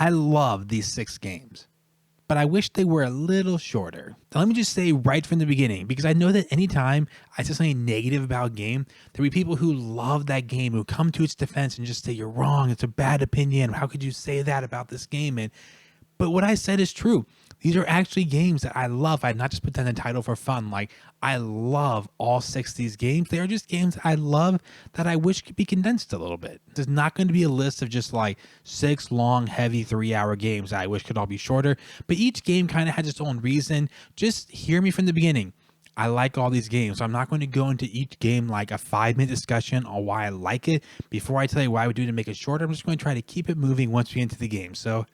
I love these 6 games, but I wish they were a little shorter. Now, let me just say right from the beginning, because I know that anytime I say something negative about a game, there'll be people who love that game, who come to its defense and just say, you're wrong, it's a bad opinion, how could you say that about this game? But what I said is true. These are actually games that I love. I not just put that in the title for fun. Like, I love all 6 of these games. They are just games I love that I wish could be condensed a little bit. There's not going to be a list of just like 6 long, heavy 3-hour games that I wish could all be shorter. But each game kind of has its own reason. Just hear me from the beginning. I like all these games, so I'm not going to go into each game like a 5-minute discussion on why I like it. Before I tell you what I would do to make it shorter, I'm just going to try to keep it moving once we get into the game. So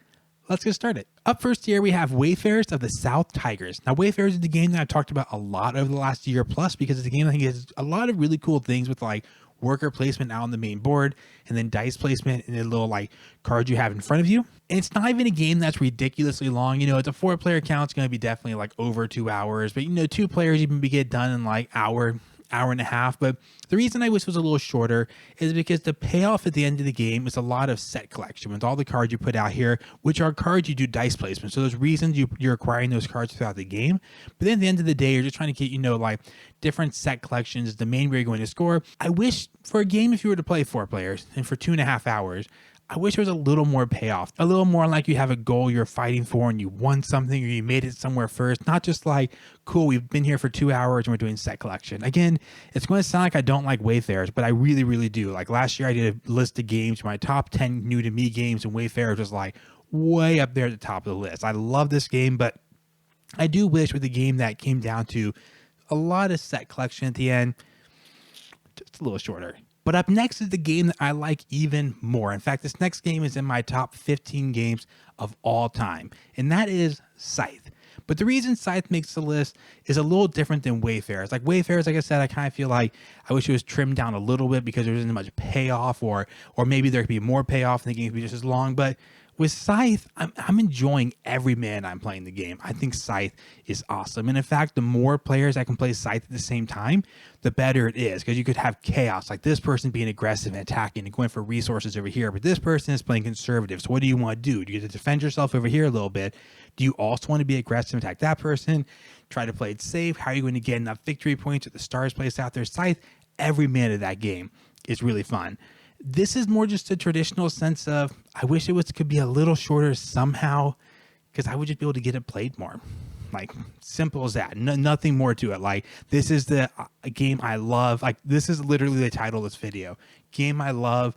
let's get started. Up first here, we have Wayfarers of the South Tigers. Now, Wayfarers is the game that I've talked about a lot over the last year plus, because it's a game I think has a lot of really cool things with like worker placement out on the main board, and then dice placement and the little like cards you have in front of you. And it's not even a game that's ridiculously long. You know, it's a 4-player count. It's going to be definitely like over 2 hours, but you know, 2 players you can get done in like hour and a half. But the reason I wish it was a little shorter is because the payoff at the end of the game is a lot of set collection with all the cards you put out here, which are cards you do dice placement. So there's reasons you're acquiring those cards throughout the game. But then at the end of the day, you're just trying to get, you know, like different set collections, the main way you're going to score. I wish for a game, if you were to play 4 players and for 2.5 hours, I wish there was a little more payoff, a little more like you have a goal you're fighting for and you won something or you made it somewhere first, not just like, cool, we've been here for 2 hours and we're doing set collection. Again, it's going to sound like I don't like Wayfarers, but I really, really do. Like last year I did a list of games, my top 10 new to me games, and Wayfarers was like way up there at the top of the list. I love this game, but I do wish with a game that came down to a lot of set collection at the end, just a little shorter. But up next is the game that I like even more. In fact, this next game is in my top 15 games of all time, and that is Scythe. But the reason Scythe makes the list is a little different than Wayfarers. Like Wayfarers, like I said, I kind of feel like I wish it was trimmed down a little bit because there isn't much payoff, or maybe there could be more payoff and the game could be just as long. But with Scythe, I'm enjoying every minute I'm playing the game. I think Scythe is awesome. And in fact, the more players that can play Scythe at the same time, the better it is, because you could have chaos, like this person being aggressive and attacking and going for resources over here, but this person is playing conservative. So what do you want to do? Do you get to defend yourself over here a little bit? Do you also want to be aggressive and attack that person? Try to play it safe? How are you going to get enough victory points with the stars placed out there? Scythe, every minute of that game is really fun. This is more just a traditional sense of, I wish could be a little shorter somehow, because I would just be able to get it played more. Like, simple as that. Nothing more to it. Like, this is a game I love. Like, this is literally the title of this video. Game I love,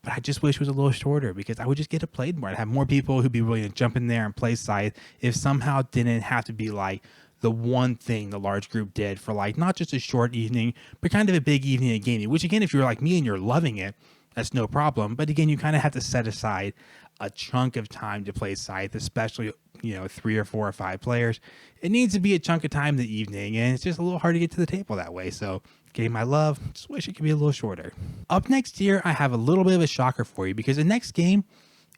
but I just wish it was a little shorter, because I would just get it played more. I'd have more people who'd be willing to jump in there and play Scythe if somehow it didn't have to be like the one thing the large group did for like not just a short evening, but kind of a big evening of gaming, which again, if you're like me and you're loving it, that's no problem. But again, you kind of have to set aside a chunk of time to play Scythe, especially, you know, 3 or 4 or 5 players. It needs to be a chunk of time in the evening, and it's just a little hard to get to the table that way. So game I love, just wish it could be a little shorter. Up next here, I have a little bit of a shocker for you, because the next game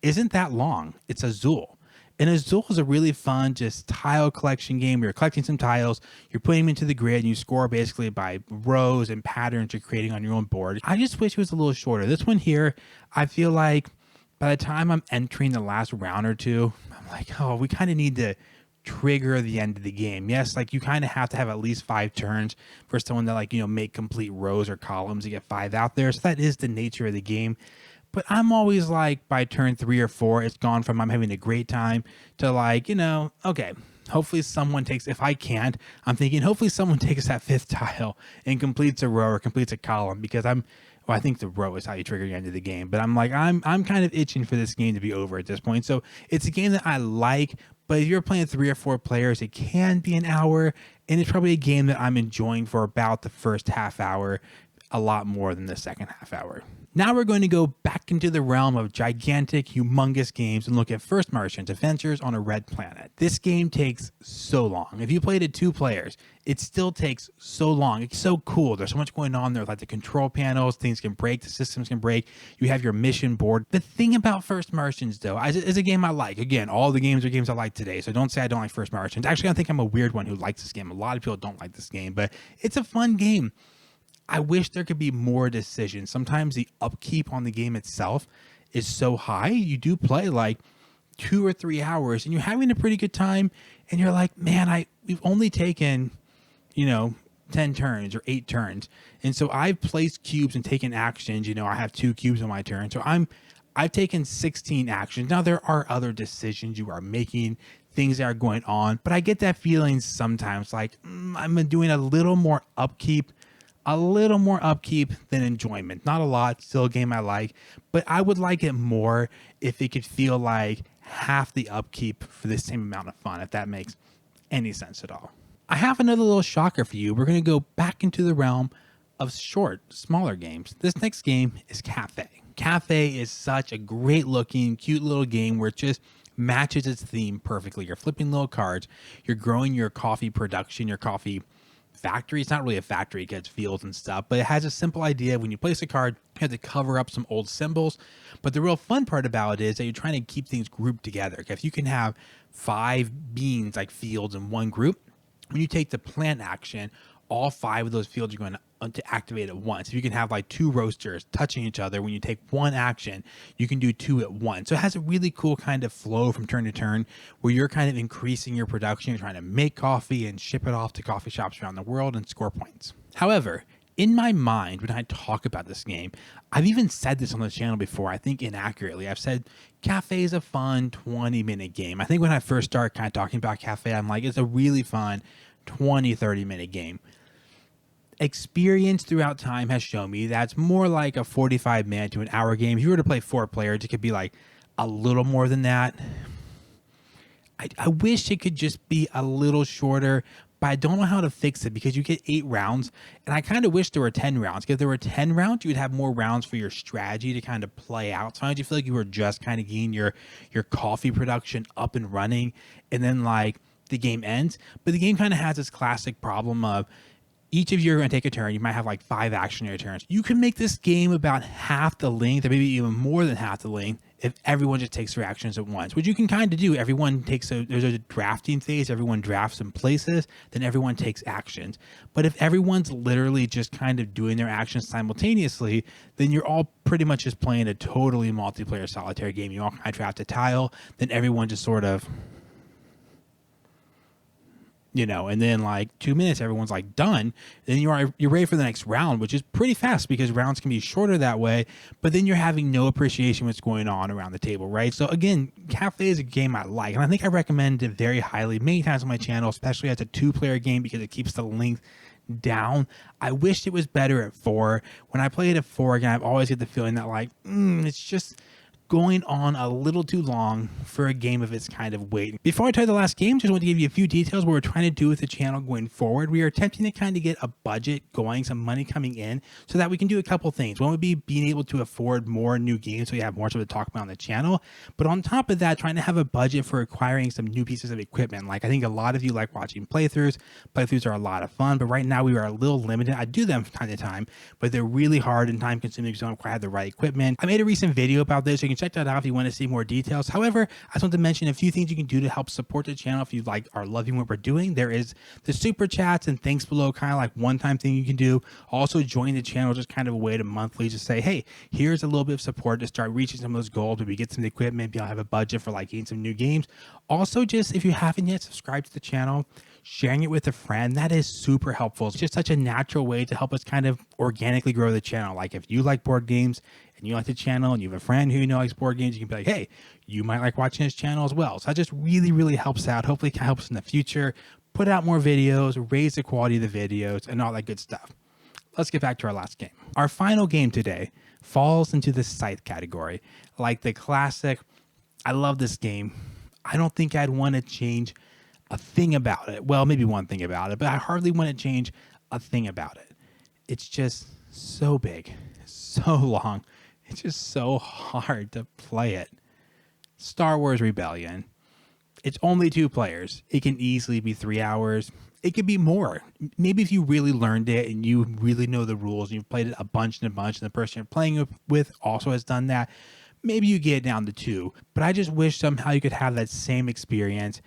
isn't that long. It's Azul. And Azul is a really fun, just tile collection game. You're collecting some tiles, you're putting them into the grid, and you score basically by rows and patterns you're creating on your own board. I just wish it was a little shorter. This one here, I feel like by the time I'm entering the last round or two, I'm like, oh, we kind of need to trigger the end of the game. Yes, like you kind of have to have at least 5 turns for someone to, like, you know, make complete rows or columns to get 5 out there. So that is the nature of the game. But I'm always like, by turn 3 or 4, it's gone from I'm having a great time to like, you know, okay, hopefully someone takes, if I can't, I'm thinking hopefully someone takes that 5th tile and completes a row or completes a column, because I think the row is how you trigger the end of the game. But I'm like, I'm kind of itching for this game to be over at this point. So it's a game that I like, but if you're playing 3 or 4 players, it can be an hour, and it's probably a game that I'm enjoying for about the first half hour, a lot more than the second half hour. Now we're going to go back into the realm of gigantic, humongous games and look at First Martians, Adventures on a Red Planet. This game takes so long. If you played it 2 players, it still takes so long. It's so cool. There's so much going on there, like the control panels, things can break, the systems can break. You have your mission board. The thing about First Martians, though, is a game I like. Again, all the games are games I like today, so don't say I don't like First Martians. Actually, I think I'm a weird one who likes this game. A lot of people don't like this game, but it's a fun game. I wish there could be more decisions. Sometimes the upkeep on the game itself is so high. You do play like 2 or 3 hours and you're having a pretty good time and you're like, man, we've only taken, you know, 10 turns or 8 turns. And so I've placed cubes and taken actions. You know, I have 2 cubes on my turn. So I've taken 16 actions. Now there are other decisions you are making, things that are going on, but I get that feeling sometimes like I'm doing a little more upkeep than enjoyment. Not a lot, still a game I like, but I would like it more if it could feel like half the upkeep for the same amount of fun, if that makes any sense at all. I have another little shocker for you. We're going to go back into the realm of smaller games. This next game is Cafe. Cafe is such a great looking, cute little game where it just matches its theme perfectly. You're flipping little cards, you're growing your coffee production, your coffee factory. It's not really a factory, it gets fields and stuff, but it has a simple idea. When you place a card, you have to cover up some old symbols. But the real fun part about it is that you're trying to keep things grouped together. If you can have 5 beans like fields in one group, when you take the plant action, all 5 of those fields are going to activate at once. If you can have like 2 roasters touching each other, when you take one action, you can do 2 at once. So it has a really cool kind of flow from turn to turn where you're kind of increasing your production. You're trying to make coffee and ship it off to coffee shops around the world and score points. However, in my mind, when I talk about this game, I've even said this on the channel before, I think inaccurately. I've said Cafe is a fun 20-minute game. I think when I first started kind of talking about Cafe, I'm like, it's a really fun 20-30-minute game. Experience throughout time has shown me that's more like a 45-minute to an hour game. If you were to play 4 players, it could be like a little more than that. I wish it could just be a little shorter, but I don't know how to fix it because you get 8 rounds, and I kind of wish there were 10 rounds. If there were 10 rounds, you would have more rounds for your strategy to kind of play out. Sometimes you feel like you were just kind of getting your coffee production up and running, and then like the game ends. But the game kind of has this classic problem of each of you are going to take a turn. You might have like 5 actionary turns. You can make this game about half the length, or maybe even more than half the length, if everyone just takes their actions at once, which you can kind of do. Everyone takes there's a drafting phase. Everyone drafts in places, then everyone takes actions. But if everyone's literally just kind of doing their actions simultaneously, then you're all pretty much just playing a totally multiplayer solitaire game. You all kind of draft a tile, then everyone just sort of, you know, and then like 2 minutes, everyone's like done. Then you're ready for the next round, which is pretty fast because rounds can be shorter that way. But then you're having no appreciation what's going on around the table, right? So again, Cafe is a game I like, and I think I recommend it very highly many times on my channel, especially as a 2-player game because it keeps the length down. I wished it was better at 4. When I play it at 4 again, I've always get the feeling that like it's just going on a little too long for a game of its kind of weight. Before I tell you the last game, just want to give you a few details what we're trying to do with the channel going forward. We are attempting to kind of get a budget going, some money coming in, so that we can do a couple things. One would be being able to afford more new games so we have more stuff to talk about on the channel. But on top of that, trying to have a budget for acquiring some new pieces of equipment. Like I think a lot of you like watching playthroughs. Playthroughs are a lot of fun, but right now we are a little limited. I do them from time to time, but they're really hard and time consuming because you don't quite have the right equipment. I made a recent video about this, so you can check that out if you want to see more details. However, I just want to mention a few things you can do to help support the channel if you like are loving what we're doing. There is the super chats and thanks below, kind of like one-time thing you can do. Also join the channel, just kind of a way to monthly just say, hey, here's a little bit of support to start reaching some of those goals. Maybe get some equipment, maybe I'll have a budget for like getting some new games. Also, just if you haven't yet subscribed to the channel, sharing it with a friend, that is super helpful. It's just such a natural way to help us kind of organically grow the channel. Like if you like board games and you like the channel and you have a friend who likes board games, you can be like, hey, you might like watching this channel as well. So that just really helps out. Hopefully it can help us in the future, put out more videos, raise the quality of the videos and all that good stuff. Let's get back to our last game. Our final game today falls into the scythe category. Like the classic, I love this game. I don't think I'd want to change a thing about it. Well, maybe one thing about it, but I hardly want to change a thing about it. It's just so big, so long. It's just so hard to play it. Star Wars Rebellion. It's only 2 players. It can easily be 3 hours. It could be more. Maybe if you really learned it and you really know the rules and you've played it a bunch and the person you're playing with also has done that, maybe you get it down to 2. But I just wish somehow you could have that same experience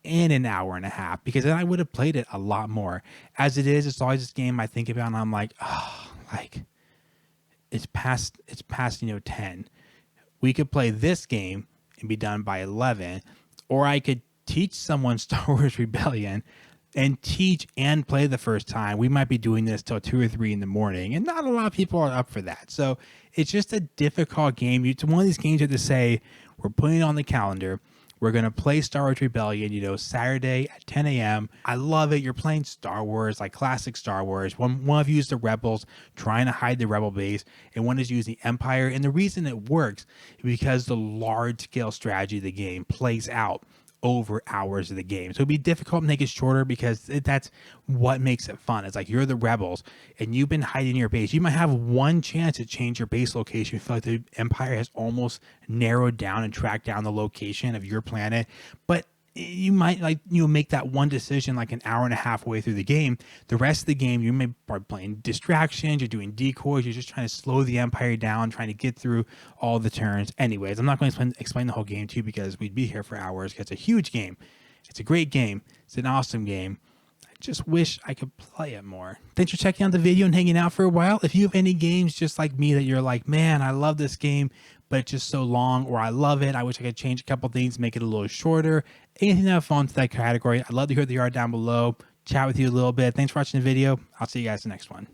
in an hour and a half, because then I would have played it a lot more. As it is, it's always this game I think about and I'm like, oh, like it's past 10. We could play this game and be done by 11, or I could teach someone Star Wars Rebellion and teach and play the first time. We might be doing this till 2 or 3 in the morning, and not a lot of people are up for that. So it's just a difficult game. It's one of these games you have to say, we're putting it on the calendar. We're going to play Star Wars Rebellion, Saturday at 10 a.m. I love it. You're playing Star Wars, like classic Star Wars. One of you is the rebels trying to hide the rebel base, and one is using the Empire. And the reason it works is because the large-scale strategy of the game plays out over hours of the game. So it'd be difficult to make it shorter because that's what makes it fun. It's like you're the rebels and you've been hiding your base. You might have one chance to change your base location. You feel like the Empire has almost narrowed down and tracked down the location of your planet, but you might make that one decision like an hour and a half way through the game. The rest of the game, you may be playing distractions, you're doing decoys, you're just trying to slow the Empire down, trying to get through all the turns. Anyways, I'm not going to explain the whole game to you because we'd be here for hours. It's a huge game. It's a great game. It's an awesome game. I just wish I could play it more. Thanks for checking out the video and hanging out for a while. If you have any games just like me that you're like, man, I love this game, but it's just so long, or I love it, I wish I could change a couple things, make it a little shorter, anything that falls into that category, I'd love to hear what they are down below, chat with you a little bit. Thanks for watching the video. I'll see you guys in the next one.